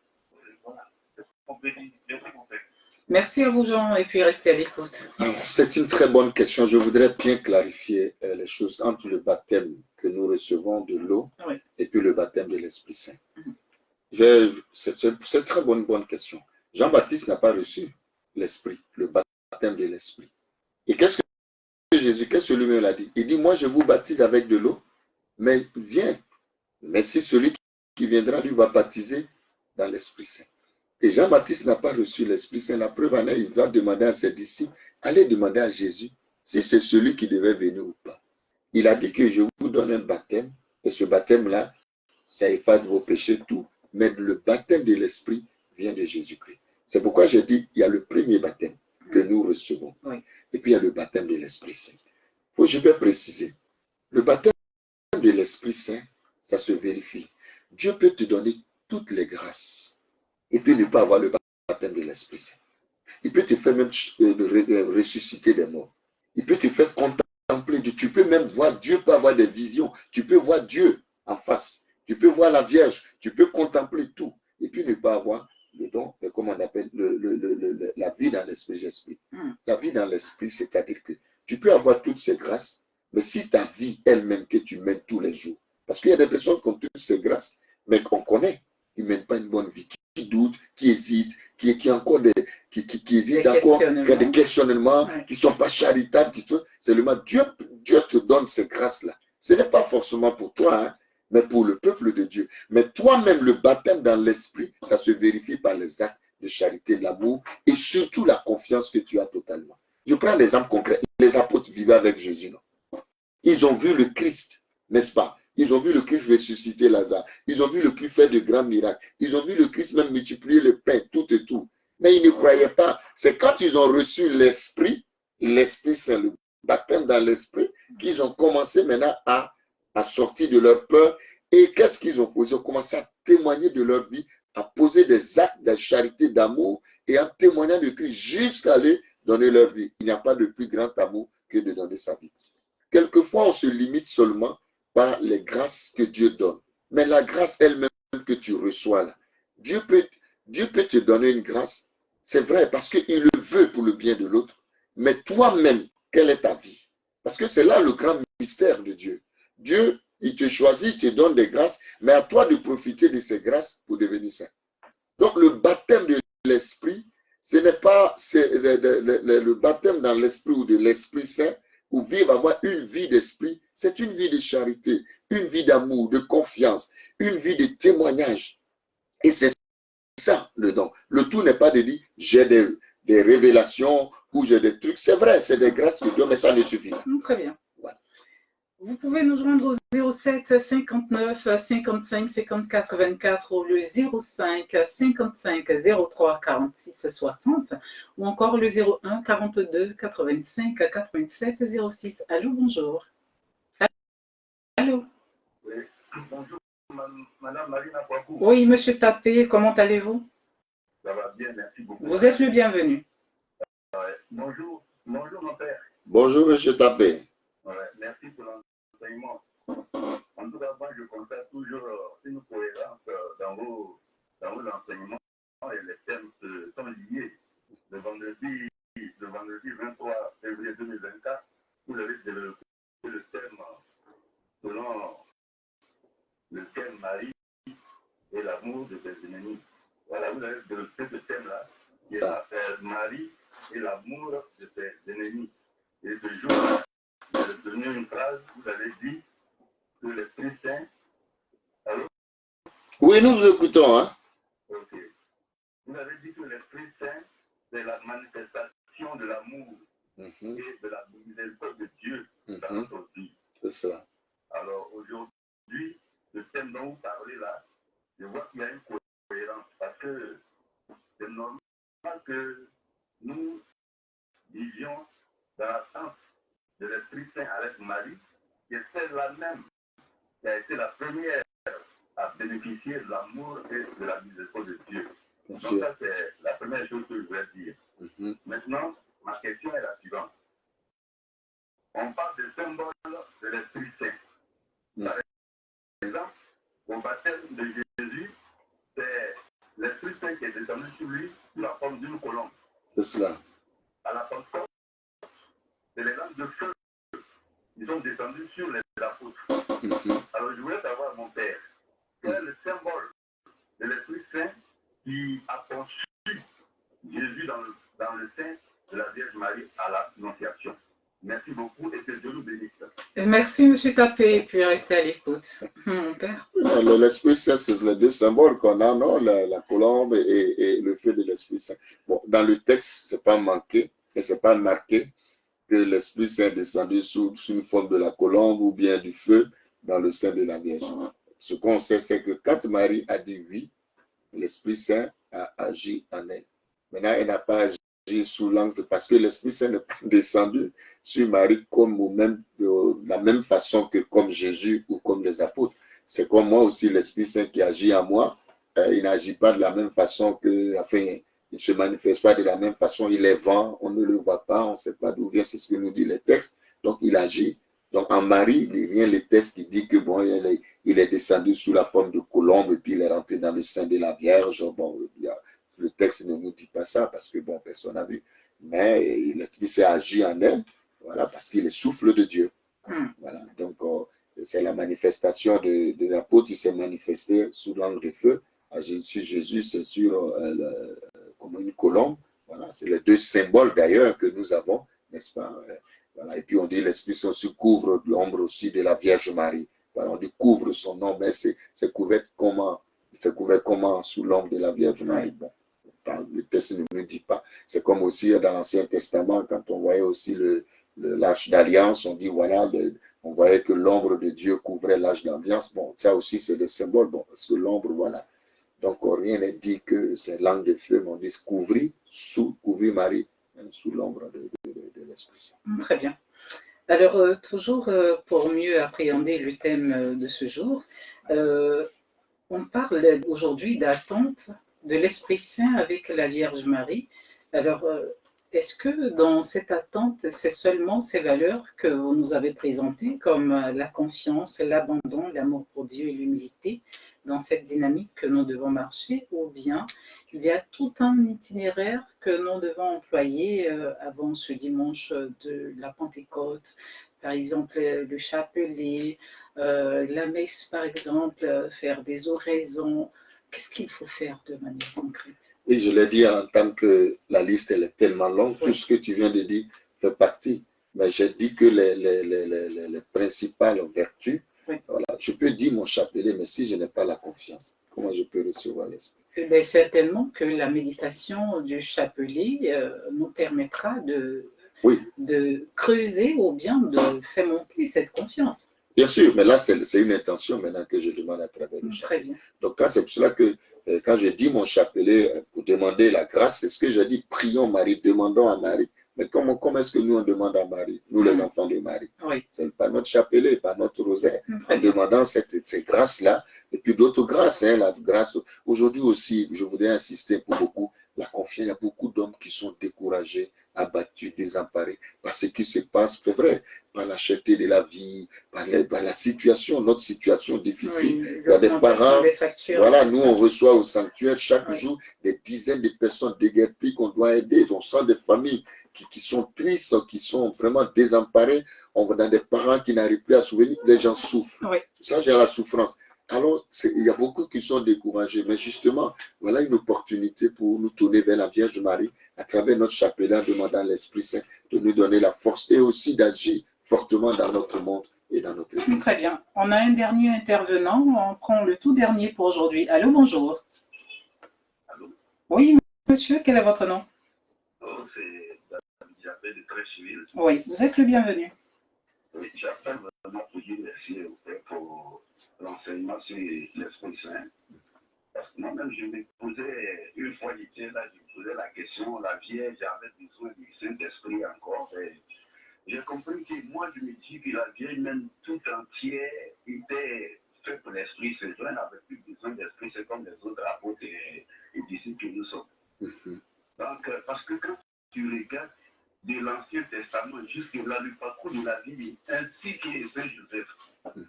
voilà. C'est ce qu'on peut dire. Merci, mon Père. Merci à vous, Jean, et puis restez à l'écoute. C'est une très bonne question. Je voudrais bien clarifier les choses entre le baptême que nous recevons de l'eau et puis le baptême de l'Esprit Saint. C'est une très bonne question. Jean-Baptiste n'a pas reçu l'Esprit, le baptême de l'Esprit. Et qu'est-ce que Jésus, qu'est-ce que lui-même a dit? Il dit, moi je vous baptise avec de l'eau, mais viens. Mais c'est celui qui viendra, lui va baptiser dans l'Esprit Saint. Et Jean-Baptiste n'a pas reçu l'Esprit Saint. La preuve en est, il va demander à ses disciples, allez demander à Jésus si c'est celui qui devait venir ou pas. Il a dit que je vous donne un baptême, et ce baptême-là, ça efface vos péchés, tout. Mais le baptême de l'Esprit vient de Jésus-Christ. C'est pourquoi je dis, il y a le premier baptême que nous recevons. Et puis il y a le baptême de l'Esprit Saint. Je vais préciser. Le baptême de l'Esprit Saint, ça se vérifie. Dieu peut te donner toutes les grâces et puis ne pas avoir le baptême de l'Esprit Saint. Il peut te faire même ressusciter des morts. Il peut te faire contempler Dieu. Tu peux même voir Dieu, peut avoir des visions. Tu peux voir Dieu en face. Tu peux voir la Vierge. Tu peux contempler tout. Et puis ne pas avoir le don, comme on appelle la vie dans l'esprit. La vie dans l'esprit, c'est-à-dire que tu peux avoir toutes ces grâces, mais si ta vie elle-même que tu mènes tous les jours, parce qu'il y a des personnes qui ont toutes ces grâces, mais qu'on connaît, qui ne mènent pas une bonne vie, qui doutent, qui hésitent, qui encore qui hésitent encore, qui ont des questionnements, qui ne sont pas charitables, seulement Dieu te donne ces grâces-là. Ce n'est pas forcément pour toi, hein, mais pour le peuple de Dieu. Mais toi-même, le baptême dans l'esprit, ça se vérifie par les actes de charité, de l'amour et surtout la confiance que tu as totalement. Je prends l'exemple concret. Les apôtres vivaient avec Jésus, non? Ils ont vu le Christ, n'est-ce pas? Ils ont vu le Christ ressusciter Lazare. Ils ont vu le Christ faire de grands miracles. Ils ont vu le Christ même multiplier le pain, tout et tout. Mais ils ne croyaient pas. C'est quand ils ont reçu l'Esprit Saint, le baptême dans l'Esprit, qu'ils ont commencé maintenant à sortir de leur peur. Et qu'est-ce qu'ils ont posé? Ils ont commencé à témoigner de leur vie, à poser des actes de charité, d'amour, et en témoignant de Christ jusqu'à aller donner leur vie. Il n'y a pas de plus grand amour que de donner sa vie. Quelquefois, on se limite seulement par les grâces que Dieu donne. Mais la grâce elle-même que tu reçois là, Dieu peut te donner une grâce, c'est vrai, parce qu'il le veut pour le bien de l'autre. Mais toi-même, quelle est ta vie? Parce que c'est là le grand mystère de Dieu. Dieu, il te choisit, il te donne des grâces, mais à toi de profiter de ces grâces pour devenir saint. Donc le baptême de l'Esprit, ce n'est pas le baptême dans l'Esprit ou de l'Esprit Saint, ou vivre, avoir une vie d'esprit, c'est une vie de charité, une vie d'amour, de confiance, une vie de témoignage. Et c'est ça le don. Le tout n'est pas de dire j'ai des révélations ou j'ai des trucs. C'est vrai, c'est des grâces de Dieu, mais ça ne suffit pas. Très bien. Voilà. Vous pouvez nous joindre au 07 59 55 54 24 ou le 05 55 03 46 60 ou encore le 01 42 85 87 06. Allô, bonjour. Allô. Oui, bonjour, Madame Marina Kwaku. Oui, Monsieur Tapé, comment allez-vous? Ça va bien, merci beaucoup. Vous êtes le bienvenu. Bonjour, mon père. Bonjour, Monsieur Tapé. Merci pour l'enseignement. En tout cas, moi, je constate toujours une cohérence dans vos enseignements et les thèmes sont liés. Le vendredi 23 février 2024, vous avez développé le thème selon lequel Marie et l'amour de ses ennemis. Voilà, vous avez développé ce thème-là, qui est Marie et l'amour de ses ennemis. Et ce jour-là, vous avez donné une phrase, vous avez dit que l'Esprit Saint. Allô? Oui, nous vous écoutons. Hein? Ok. Vous avez dit que l'Esprit Saint, c'est la manifestation de l'amour et de la miséricorde de Dieu dans notre vie. C'est cela. Alors aujourd'hui, le thème dont vous parlez là, je vois qu'il y a une cohérence parce que c'est normal que nous vivions dans la sens de l'Esprit Saint avec Marie, qui est celle-là même qui a été la première à bénéficier de l'amour et de la miséricorde de Dieu. Donc ça, c'est la première chose que je voulais dire. Maintenant, ma question est la suivante. On parle des symboles de l'Esprit Saint. Par exemple, au baptême de Jésus, c'est l'Esprit Saint qui est descendu sur lui sous la forme d'une colombe. C'est cela. À la Pentecôte, c'est les lampes de feu. Ils sont descendus sur les apôtres. Alors je voulais savoir, mon père, quel est le symbole de l'Esprit Saint qui a conçu Jésus dans le sein de la Vierge Marie à l'Annonciation? Merci beaucoup et que Dieu nous bénisse. Merci, M. Tapé, et puis restez à l'écoute. Mon père. L'Esprit Saint, c'est les deux symboles qu'on a, non? La colombe et le feu de l'Esprit Saint. Bon, dans le texte, ce n'est pas manqué et ce n'est pas marqué que l'Esprit Saint est descendu sous une forme de la colombe ou bien du feu dans le sein de la Vierge. Ce qu'on sait, c'est que quand Marie a dit oui, l'Esprit Saint a agi en elle. Maintenant, elle n'a pas agi sous l'angle parce que l'Esprit Saint n'est pas descendu sur Marie comme de la même façon que comme Jésus ou comme les apôtres. c'est comme moi aussi, l'Esprit Saint qui agit en moi. Il n'agit pas de la même façon que, enfin, il ne se manifeste pas de la même façon. Il est vent, on ne le voit pas, on ne sait pas d'où vient, c'est ce que nous dit les textes. Donc, il agit. Donc, en Marie, il vient les textes qui dit que, bon, il est descendu sous la forme de colombe et puis il est rentré dans le sein de la Vierge. Bon, le texte ne nous dit pas ça parce que, bon, personne n'a vu. Mais l'Esprit s'est agi en elle, voilà, parce qu'il est souffle de Dieu. Voilà. Donc, c'est la manifestation des apôtres, il s'est manifesté sous l'angle de feu. Jésus, c'est sur comme une colombe. Voilà, c'est les deux symboles d'ailleurs que nous avons, n'est-ce pas? Voilà. Et puis on dit l'Esprit Saint se couvre de l'ombre aussi de la Vierge Marie. Voilà, on dit couvre son nom, mais c'est couvert comment? C'est couvert comment sous l'ombre de la Vierge Marie? Bon, le texte ne me dit pas. C'est comme aussi dans l'Ancien Testament, quand on voyait aussi l'Arche d'Alliance, on dit voilà, on voyait que l'ombre de Dieu couvrait l'Arche d'Alliance. Bon, ça aussi c'est des symboles, bon, parce que l'ombre, voilà. Donc rien n'est dit que c'est langue de feu, mais on dit couvrir Marie, sous l'ombre de l'Esprit Saint. Très bien. Alors, toujours pour mieux appréhender le thème de ce jour, on parle aujourd'hui d'attente de l'Esprit Saint avec la Vierge Marie. Alors, est-ce que dans cette attente, c'est seulement ces valeurs que vous nous avez présentées, comme la confiance, l'abandon, l'amour pour Dieu et l'humilité, dans cette dynamique que nous devons marcher, ou bien il y a tout un itinéraire que nous devons employer avant ce dimanche de la Pentecôte, par exemple le chapelet, la messe par exemple, faire des oraisons. Qu'est-ce qu'il faut faire de manière concrète? Oui, je l'ai dit en tant que la liste elle est tellement longue, oui. Tout ce que tu viens de dire fait partie. Mais j'ai dit que les principales vertus, oui. Voilà, je peux dire mon chapelet, mais si je n'ai pas la confiance, comment je peux recevoir l'Esprit? Ben, certainement que la méditation du chapelet nous permettra oui. de creuser ou bien de faire monter cette confiance. Bien sûr, mais là, c'est une intention maintenant que je demande à travers le chapelet. Très bien. Donc, c'est pour cela que quand je dis mon chapelet pour demander la grâce, c'est ce que j'ai dit, prions Marie, demandons à Marie. Mais comment est-ce que nous, on demande à Marie, nous les enfants de Marie? Oui. C'est pas notre chapelet, pas notre rosaire. En demandant ces grâces-là, et puis d'autres grâces, hein, la grâce. Aujourd'hui aussi, je voudrais insister pour beaucoup, la confiance, il y a beaucoup d'hommes qui sont découragés, abattus, désemparés par ce qui se passe, c'est vrai, par la cherté de la vie, par la situation, notre situation difficile. Oui, il y a des parents, voilà, nous on reçoit au sanctuaire chaque jour des dizaines de personnes déguerpies qu'on doit aider. On sent des familles qui sont tristes, qui sont vraiment désemparées. On voit dans des parents qui n'arrivent plus à souvenir, les gens souffrent. Oui. Ça, j'ai la souffrance. Alors, il y a beaucoup qui sont découragés. Mais justement, voilà une opportunité pour nous tourner vers la Vierge Marie à travers notre chapelet, en demandant à l'Esprit Saint de nous donner la force et aussi d'agir fortement dans notre monde et dans notre église. Très bien. On a un dernier intervenant. On prend le tout dernier pour aujourd'hui. Allô, bonjour. Allô? Oui, monsieur, quel est votre nom? Oh, c'est David, j'appelle de très civil. Oui, vous êtes le bienvenu. Oui, j'appelle vraiment pour dire merci pour l'enseignement sur l'Esprit Saint. Parce que moi-même, je me posais, une fois j'étais là, je me posais la question, la Vierge avait besoin du Saint-Esprit encore. Et j'ai compris que moi, je me dis que la Vierge même tout entière était faite pour l'Esprit Saint. Elle n'avait plus besoin d'Esprit Saint comme les autres apôtres et disciples que nous sommes. Donc, parce que quand tu regardes de l'Ancien Testament jusque-là, le parcours de la Bible, ainsi que Saint Joseph,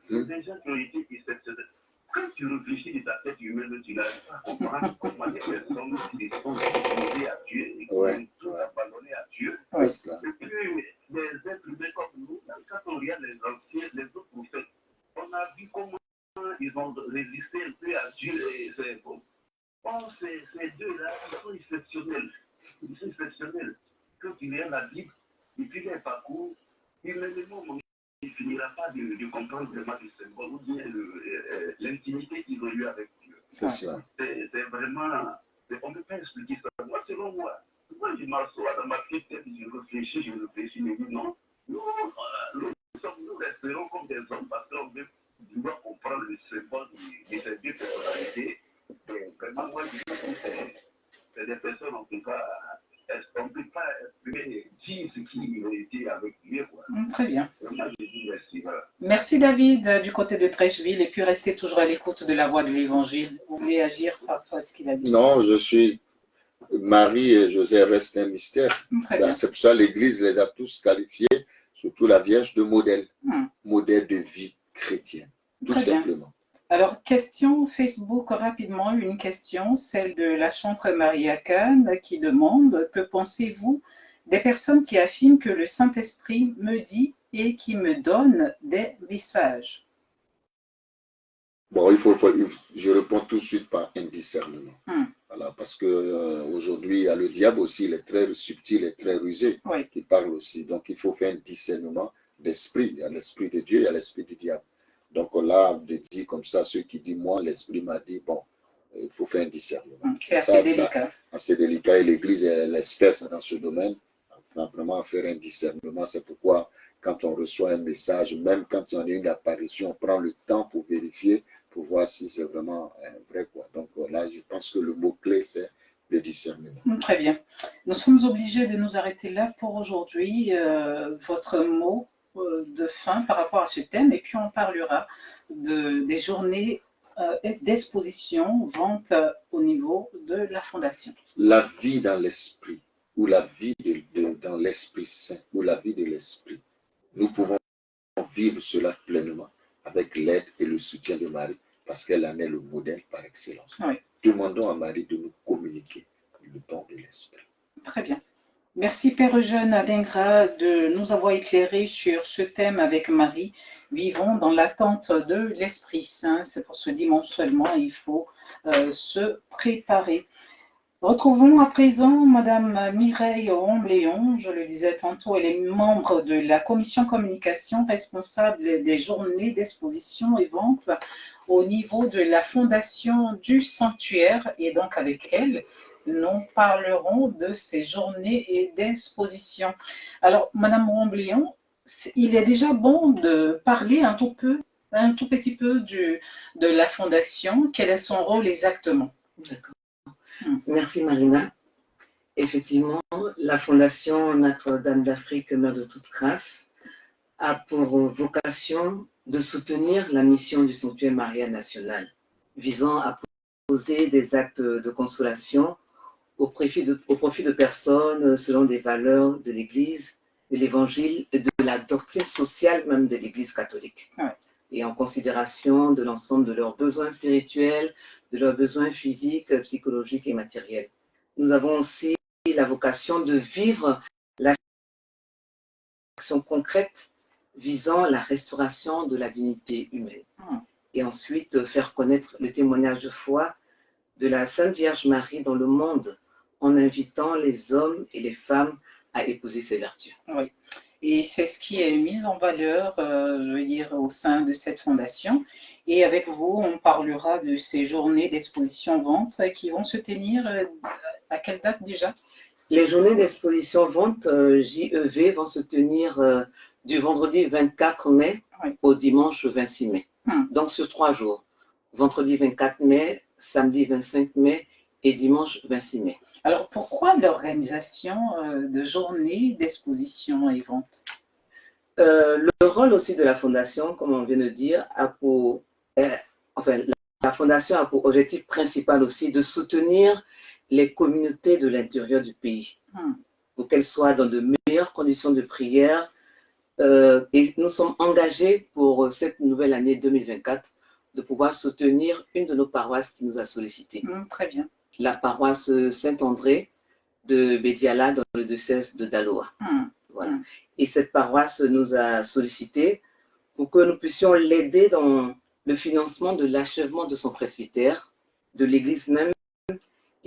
c'est des gens qui ont été exceptionnels. Quand tu réfléchis de ta tête humaine, tu n'arrives pas à comprendre comment les personnes qui sont disposées à Dieu et qui ont tout abandonné à Dieu. Ouais. Et puis, les êtres humains comme nous, quand on regarde les anciens, les autres prophètes, on a vu comment ils ont résisté un peu à Dieu. Et c'est bon. Or, ces deux-là, ils sont exceptionnels. Ils sont exceptionnels. Quand tu regardes la Bible, et puis les parcours, humainement, il ne finira pas de comprendre vraiment le symbole ou bien l'intimité qu'ils ont eu avec Dieu. C'est ça. C'est vraiment, on ne peut pas expliquer ça. Moi, selon moi, je m'assois dans ma petite tête, je réfléchis, je me dis non, nous resterons comme des hommes parce qu'on doit comprendre le symbole de ces deux personnalités. Et vraiment, moi, je dis que c'est des personnes en tout cas on ne peut pas exprimer, dire ce qu'il a été avec Dieu. Très bien. Moi, je dis merci. Voilà. Merci David du côté de Trècheville et puis restez toujours à l'écoute de la voix de l'Évangile. Vous voulez agir par rapport à ce qu'il a dit? Non, je suis... Marie et José restent un mystère. Très bien. C'est pour ça que l'Église les a tous qualifiés, surtout la Vierge, de modèle. Modèle de vie chrétienne, tout Très bien. simplement. Alors, question Facebook rapidement, une question, celle de la chantre Maria Kahn qui demande: que pensez-vous des personnes qui affirment que le Saint-Esprit me dit et qui me donne des messages? Bon, je réponds tout de suite par un discernement. Voilà, parce que aujourd'hui, il y a le diable aussi, il est très subtil et très rusé, Oui. qui parle aussi. Donc, il faut faire un discernement d'esprit. Il y a l'esprit de Dieu, il y a l'esprit du diable. Donc là, je dis comme ça, ceux qui disent, moi, l'esprit m'a dit, bon, il faut faire un discernement. C'est assez délicat. Assez délicat, et l'Église est l'experte dans ce domaine. Il faut vraiment faire un discernement. C'est pourquoi, quand on reçoit un message, même quand il y en a une apparition, on prend le temps pour vérifier, pour voir si c'est vraiment vrai, quoi. Donc là, je pense que le mot-clé, c'est le discernement. Très bien. Nous sommes obligés de nous arrêter là pour aujourd'hui. Votre mot de fin par rapport à ce thème, et puis on parlera des journées d'exposition, vente au niveau de la Fondation. La vie dans l'esprit, ou la vie dans l'Esprit Saint, ou la vie de l'Esprit. Nous pouvons vivre cela pleinement avec l'aide et le soutien de Marie, parce qu'elle en est le modèle par excellence. Oui. Demandons à Marie de nous communiquer le don de l'Esprit. Très bien. Merci Père Eugène Adingra de nous avoir éclairé sur ce thème avec Marie. Vivons dans l'attente de l'Esprit Saint. C'est pour ce dimanche seulement, il faut se préparer. Retrouvons à présent Madame Mireille Ombléon. Je le disais tantôt, elle est membre de la commission communication responsable des journées d'exposition et vente au niveau de la Fondation du Sanctuaire. Et donc avec elle, nous parlerons de ces journées et d'exposition. Alors, Madame Ombléon, il est déjà bon de parler un tout petit peu de la Fondation. Quel est son rôle exactement? D'accord. Merci Marina. Effectivement, la Fondation Notre-Dame d'Afrique, Mère de toute grâce, a pour vocation de soutenir la mission du Sanctuaire Maria National, visant à poser des actes de consolation au profit de personnes selon des valeurs de l'Église, de l'Évangile et de la doctrine sociale même de l'Église catholique. Ouais. Et en considération de l'ensemble de leurs besoins spirituels, de leurs besoins physiques, psychologiques et matériels. Nous avons aussi la vocation de vivre l'action concrète visant la restauration de la dignité humaine. Et ensuite, faire connaître le témoignage de foi de la Sainte Vierge Marie dans le monde, en invitant les hommes et les femmes à épouser ses vertus. Oui, et c'est ce qui est mis en valeur, je veux dire, au sein de cette fondation. Et avec vous, on parlera de ces journées d'exposition-vente qui vont se tenir à quelle date déjà? Les journées d'exposition-vente JEV vont se tenir du vendredi 24 mai au dimanche 26 mai. Donc sur 3 jours. Vendredi 24 mai, samedi 25 mai et dimanche 26 mai. Alors pourquoi l'organisation de journées d'exposition et vente? Le rôle aussi de la Fondation, comme on vient de dire, la Fondation a pour objectif principal aussi de soutenir les communautés de l'intérieur du pays, pour qu'elles soient dans de meilleures conditions de prière. Et nous sommes engagés pour cette nouvelle année 2024 de pouvoir soutenir une de nos paroisses qui nous a sollicité. Très bien. La paroisse Saint-André de Bédiala dans le diocèse de Daloa. Voilà. Et cette paroisse nous a sollicité pour que nous puissions l'aider dans le financement de l'achèvement de son presbytère, de l'église même,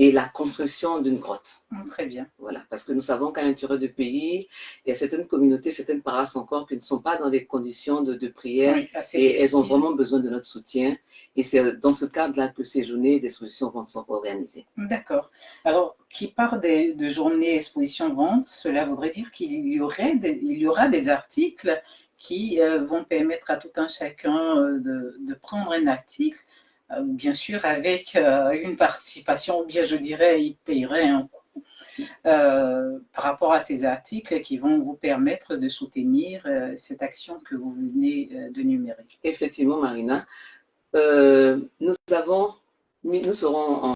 et la construction d'une grotte. Très bien. Voilà, parce que nous savons qu'à l'intérieur du pays, il y a certaines communautés, certaines paroisses encore qui ne sont pas dans des conditions de prière, et difficile. Elles ont vraiment besoin de notre soutien. Et c'est dans ce cadre-là que ces journées d'exposition-vente sont organisées. D'accord. Alors, qui part de journées exposition-vente, cela voudrait dire qu'il y aura des articles qui vont permettre à tout un chacun de prendre un article, bien sûr avec une participation, ou bien je dirais, il paierait un coût. par rapport à ces articles qui vont vous permettre de soutenir cette action que vous venez de numérer. Effectivement, Marina. Nous serons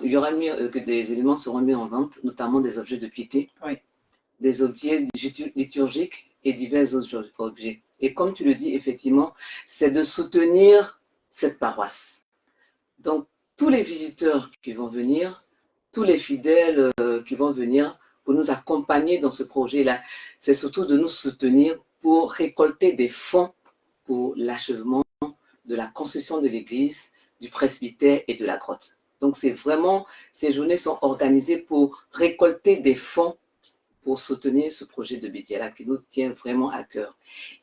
il y aura que des éléments seront mis en vente, notamment des objets de piété, oui, des objets liturgiques et divers autres objets. Et comme tu le dis, effectivement, c'est de soutenir cette paroisse. Donc, tous les visiteurs qui vont venir, tous les fidèles qui vont venir pour nous accompagner dans ce projet-là, c'est surtout de nous soutenir pour récolter des fonds pour l'achèvement de la construction de l'église, du presbytère et de la grotte. Donc, c'est vraiment, ces journées sont organisées pour récolter des fonds pour soutenir ce projet de Bédiala qui nous tient vraiment à cœur.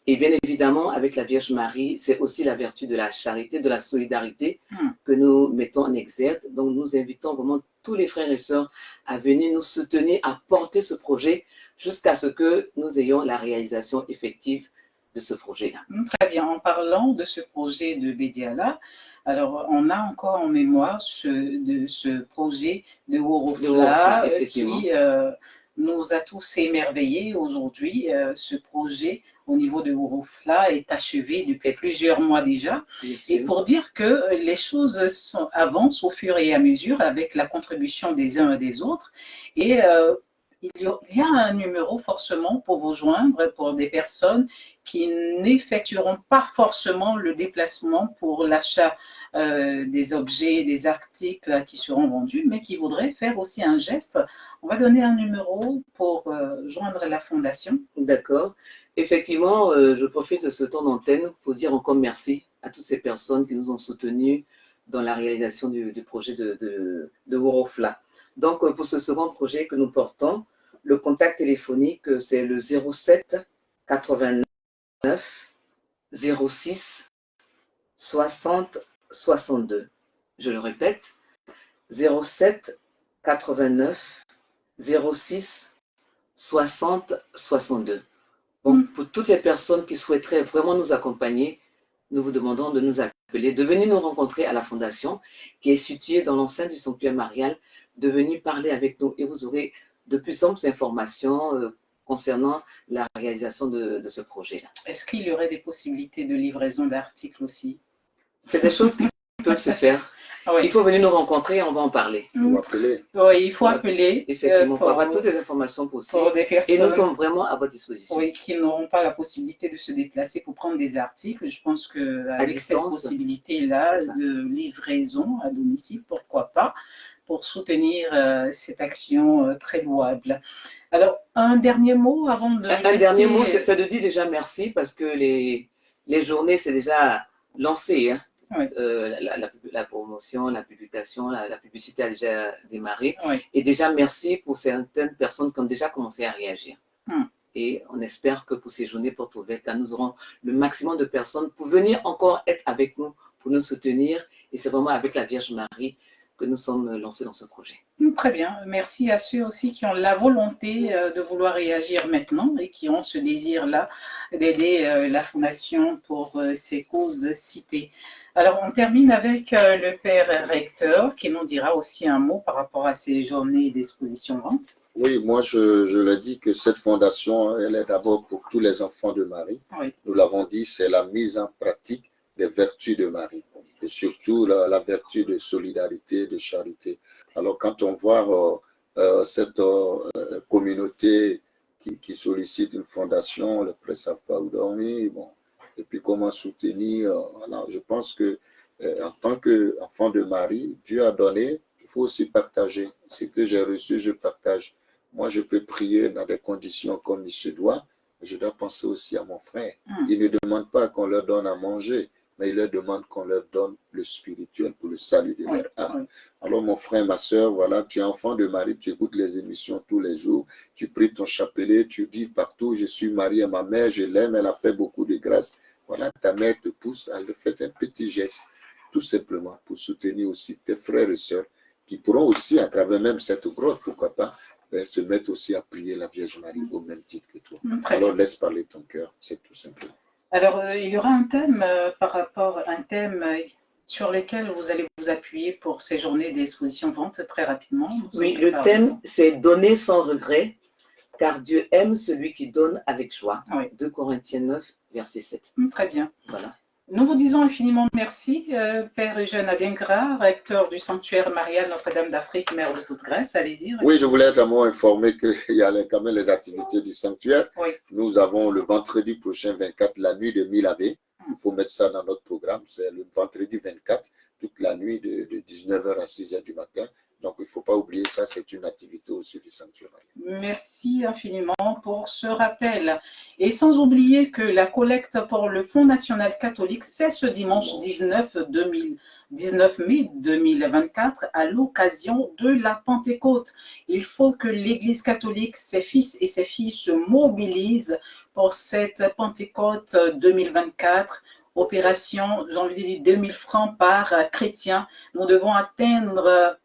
Et bien évidemment, avec la Vierge Marie, c'est aussi la vertu de la charité, de la solidarité que nous mettons en exergue. Donc, nous invitons vraiment tous les frères et sœurs à venir nous soutenir, à porter ce projet jusqu'à ce que nous ayons la réalisation effective de ce projet-là. Très bien. En parlant de ce projet de Bédiala, alors on a encore en mémoire ce projet de Worofla qui nous a tous émerveillés aujourd'hui. Ce projet au niveau de Worofla est achevé depuis plusieurs mois déjà. Et pour dire que les choses avancent au fur et à mesure avec la contribution des uns et des autres. Et il y a un numéro forcément pour vous joindre pour des personnes qui n'effectueront pas forcément le déplacement pour l'achat des objets, des articles qui seront vendus, mais qui voudraient faire aussi un geste. On va donner un numéro pour joindre la fondation. D'accord. Effectivement, je profite de ce temps d'antenne pour dire encore merci à toutes ces personnes qui nous ont soutenus dans la réalisation du projet de Worofla. Donc, pour ce second projet que nous portons, le contact téléphonique, c'est le 07 89 06 60 62. Je le répète, 07 89 06 60 62. Bon, pour toutes les personnes qui souhaiteraient vraiment nous accompagner, nous vous demandons de nous appeler, de venir nous rencontrer à la fondation qui est située dans l'enceinte du sanctuaire marial, de venir parler avec nous et vous aurez de plus amples informations concernant la réalisation de ce projet-là. Est-ce qu'il y aurait des possibilités de livraison d'articles aussi? C'est des choses qui peuvent se faire. Oui. Il faut venir nous rencontrer et on va en parler. Oui, il faut appeler. Effectivement, pour avoir toutes les informations possibles. Pour des personnes, et nous sommes vraiment à votre disposition. Oui, qui n'auront pas la possibilité de se déplacer pour prendre des articles. Je pense qu'avec cette possibilité-là de livraison à domicile, pourquoi pas, pour soutenir cette action très louable. Alors, un dernier mot avant de Un dernier mot, c'est de dire déjà merci parce que les journées, c'est déjà lancé. Hein. Oui. La promotion, la publication, la publicité a déjà démarré. Oui. Et déjà, merci pour certaines personnes qui ont déjà commencé à réagir. Et on espère que pour ces journées portes ouvertes, là, nous aurons le maximum de personnes pour venir encore être avec nous, pour nous soutenir. Et c'est vraiment avec la Vierge Marie que nous sommes lancés dans ce projet. Très bien. Merci à ceux aussi qui ont la volonté de vouloir réagir maintenant et qui ont ce désir-là d'aider la Fondation pour ces causes citées. Alors, on termine avec le Père Recteur qui nous dira aussi un mot par rapport à ces journées d'exposition-vente. Oui, moi je l'ai dit que cette fondation, elle est d'abord pour tous les enfants de Marie. Oui. Nous l'avons dit, c'est la mise en pratique des vertus de Marie et surtout la vertu de solidarité, de charité. Alors quand on voit cette communauté qui sollicite une fondation, les prêtres ne savent pas où dormir, bon. Et puis comment soutenir, voilà. Je pense que en tant qu'enfant de Marie, Dieu a donné, il faut aussi partager. Ce que j'ai reçu, je partage. Moi, je peux prier dans des conditions comme il se doit, mais je dois penser aussi à mon frère. Il ne demande pas qu'on leur donne à manger, mais il leur demande qu'on leur donne le spirituel pour le salut de leur âme. Alors mon frère, ma soeur, voilà, tu es enfant de Marie, tu écoutes les émissions tous les jours, tu pries ton chapelet, tu dis partout, je suis marié à ma mère, je l'aime, elle a fait beaucoup de grâce. Voilà, ta mère te pousse à le faire un petit geste, tout simplement, pour soutenir aussi tes frères et sœurs, qui pourront aussi, à travers même cette grotte, pourquoi pas, se mettre aussi à prier la Vierge Marie au même titre que toi. Alors laisse parler ton cœur, c'est tout simplement. Alors, il y aura un thème par rapport à un thème sur lesquels vous allez vous appuyer pour ces journées d'exposition-vente très rapidement. Oui, le thème, c'est « Donner sans regret, car Dieu aime celui qui donne avec joie ». Oui. 2 Corinthiens 9, verset 7. Très bien. Voilà. Nous vous disons infiniment merci, Père Eugène Adingra, recteur du sanctuaire marial Notre-Dame d'Afrique, mère de toute grâce. Allez-y. Oui, je voulais également informer qu'il y a quand même les activités du sanctuaire. Oui. Nous avons le vendredi prochain 24, la nuit de Milavé. Il faut mettre ça dans notre programme. C'est le vendredi 24, toute la nuit de 19h à 6h du matin. Donc, il ne faut pas oublier ça, c'est une activité aussi du sanctuaire. Merci infiniment pour ce rappel. Et sans oublier que la collecte pour le Fonds national catholique, c'est ce dimanche 19 mai 2024 à l'occasion de la Pentecôte. Il faut que l'Église catholique, ses fils et ses filles se mobilisent pour cette Pentecôte 2024. Opération, j'ai envie de dire 2000 francs par chrétien. Nous devons atteindre